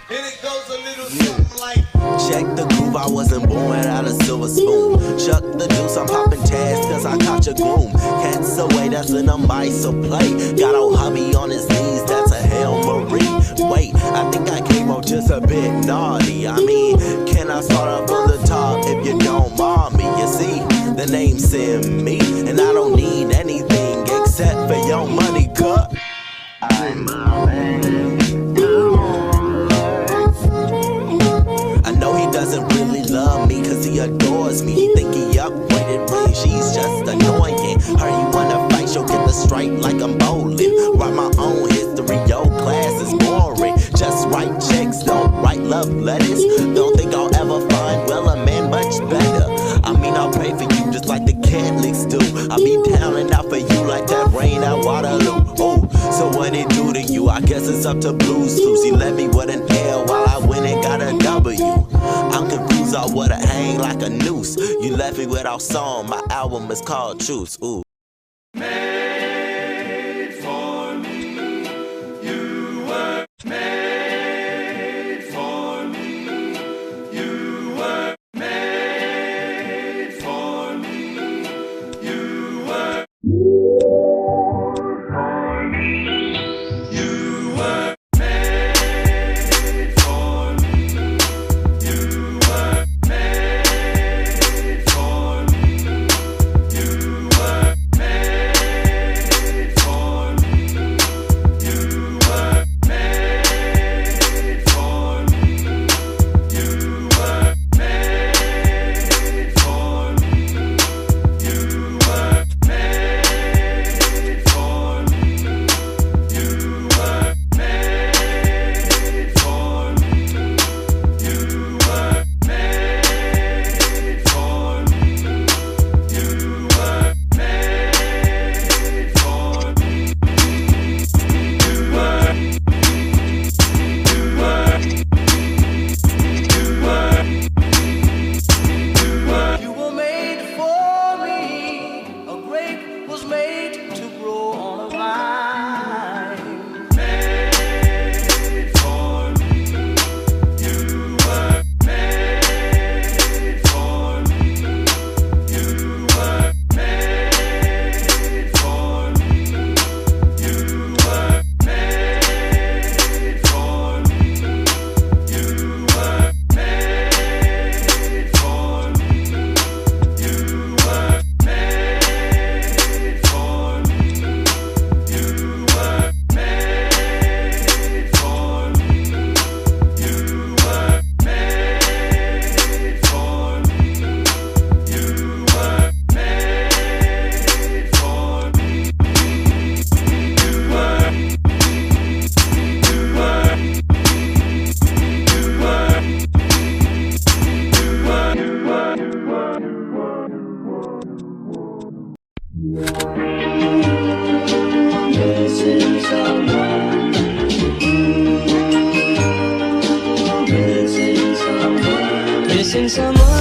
And it goes a little something like. Check the groove, I wasn't born without a silver spoon. Chuck the juice, I'm popping tags cause I caught your groom. Cats away, that's in a mice so play. Got old hubby on his knees, that's a Hail Marie. Wait, I think I came up just a bit naughty. I mean, can I start up from the top if you don't mind me? You see, the name Simy, and I don't need anything except for your money cut. I'm a man. I know he doesn't really love me cause he adores me. He think he upgraded when she's just annoying. Her you wanna fight, she'll get the strike like I'm bowling. Write my own history, your class is boring. Just write checks, don't write love letters. Don't think I'll ever find, well, a man much better. I mean, I'll pray for you just like the Catholics do. I'll be down and out for you like that rain at Waterloo. Oh, so what it do to you? I guess it's up to Blues Clues. He left me with an L while I went and got a W. I'm confused, I would've hang like a noose. You left me without song, my album is called Truth. Ooh. Made for me, you were made for me, you were made for me, you were Missing someone